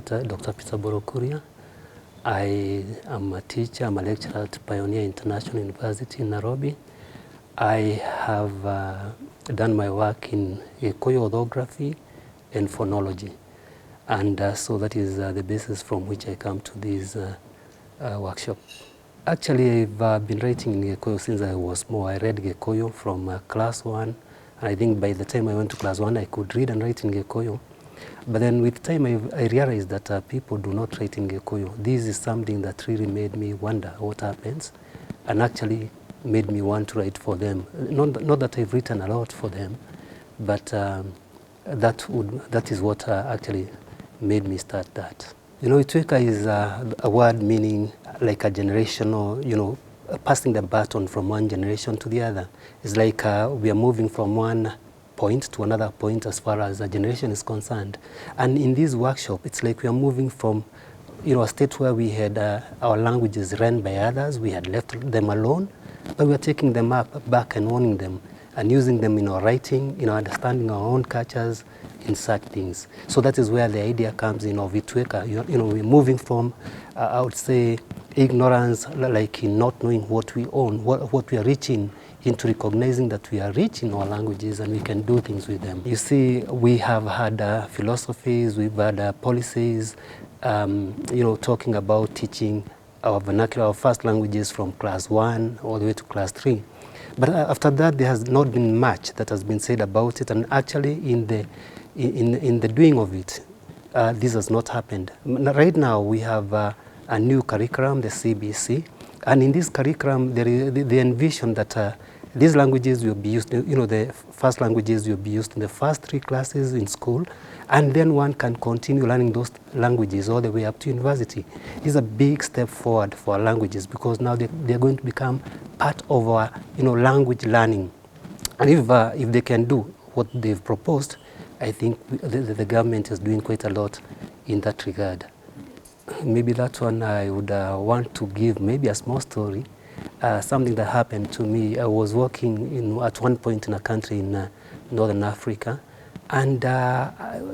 Dr. Mburu Kuria. I am a teacher, I'm a lecturer at Pioneer International University in Nairobi. I have done my work in Gikuyu orthography and phonology. And so that is the basis from which I come to this workshop. Actually, I've been writing in Gikuyu since I was small. I read Gikuyu from class 1. I think by the time I went to class 1, I could read and write in Gikuyu. But then with time, I realized that people do not write in Gikuyu. This is something that really made me wonder what happens, and actually made me want to write for them. Not that I've written a lot for them, but that is what actually made me start that. You know, Etwinka is a word meaning like a generational, you know, passing the baton from one generation to the other. It's like we are moving from one point to another point as far as a generation is concerned. And in this workshop, it's like we are moving from, you know, a state where we had our languages run by others, we had left them alone, but we are taking them back and owning them and using them in our writing, in our understanding our own cultures, in such things. So that is where the idea comes in of Ituĩka. You know, we're moving from, I would say, ignorance, like in not knowing what we own, what we are reaching, into recognizing that we are rich in our languages and we can do things with them. You see, we have had philosophies, we've had policies, you know, talking about teaching our vernacular, our first languages from class 1 all the way to class 3. But after that, there has not been much that has been said about it, and actually in the doing of it, this has not happened. Right now, we have a new curriculum, the CBC, and in this curriculum, they envision that these languages will be used, you know, the first languages will be used in the first 3 classes in school, and then one can continue learning those languages all the way up to university. This is a big step forward for our languages, because now they're going to become part of our, you know, language learning. And if they can do what they've proposed, I think the government is doing quite a lot in that regard. Maybe that one I would want to give maybe a small story. Something that happened to me. I was working at one point in a country in Northern Africa, and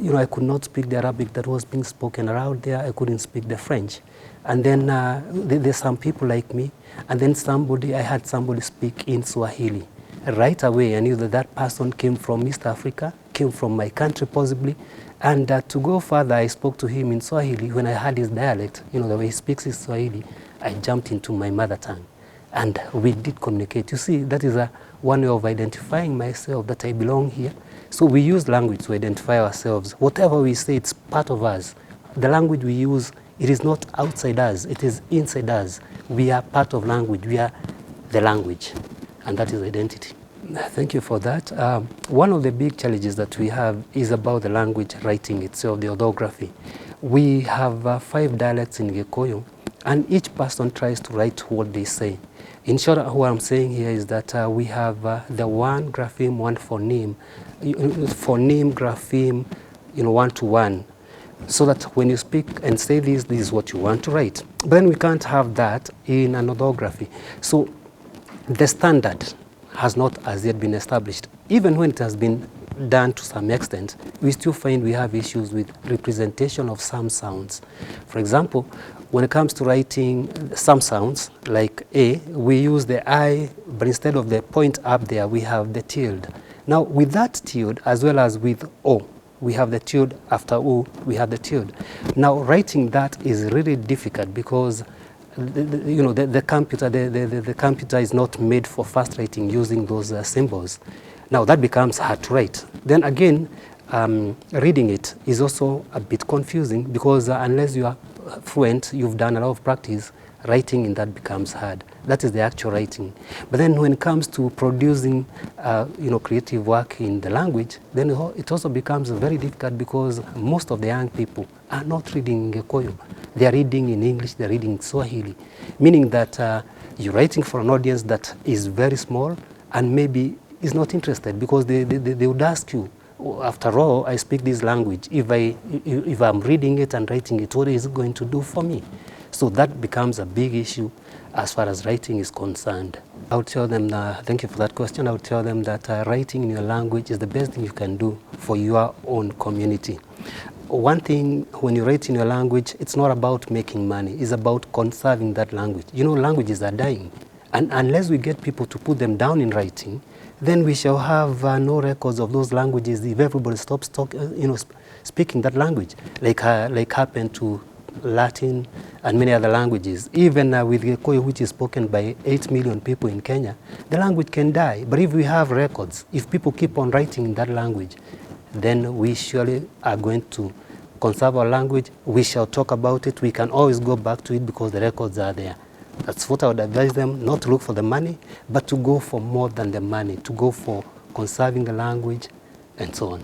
you know, I could not speak the Arabic that was being spoken around there. I couldn't speak the French. And then there's some people like me, and then I had somebody speak in Swahili. Right away, I knew that person came from East Africa, came from my country possibly, and to go further, I spoke to him in Swahili. When I heard his dialect, you know, the way he speaks his Swahili, I jumped into my mother tongue. And we did communicate. You see, that is one way of identifying myself, that I belong here. So we use language to identify ourselves. Whatever we say, it's part of us. The language we use, it is not outside us, it is inside us. We are part of language, we are the language, and that is identity. Thank you for that. One of the big challenges that we have is about the language writing itself, the orthography. We have 5 dialects in Gikuyu, and each person tries to write what they say. In short, what I'm saying here is that we have the one grapheme, one phoneme, grapheme, you know, 1-to-1, so that when you speak and say this is what you want to write. But then we can't have that in an orthography. So the standard has not as yet been established. Even when it has been done to some extent, we still find we have issues with representation of some sounds. For example, when it comes to writing some sounds, like A, we use the I, but instead of the point up there, we have the tilde. Now, with that tilde, as well as with O, we have the tilde. After O, we have the tilde. Now, writing that is really difficult because you know, the computer is not made for fast writing using those symbols. Now, that becomes hard to write. Then again, reading it is also a bit confusing because unless you are fluent, you've done a lot of practice, writing in that becomes hard. That is the actual writing. But then when it comes to producing you know, creative work in the language, then it also becomes very difficult because most of the young people are not reading Gikuyu. They are reading in English, they are reading Swahili, meaning that you're writing for an audience that is very small and maybe is not interested because they would ask you, after all, I speak this language. If I'm reading it and writing it, what is it going to do for me? So that becomes a big issue as far as writing is concerned. I would tell them, thank you for that question, I would tell them that writing in your language is the best thing you can do for your own community. one thing when you write in your language, it's not about making money, it's about conserving that language. You know, languages are dying. And unless we get people to put them down in writing, then we shall have no records of those languages if everybody stops speaking that language, like happened to Latin and many other languages. Even with Gikuyu, which is spoken by 8 million people in Kenya, the language can die. But if we have records, if people keep on writing in that language, then we surely are going to conserve our language. We shall talk about it. We can always go back to it because the records are there. That's what I would advise them, not to look for the money, but to go for more than the money, to go for conserving the language and so on.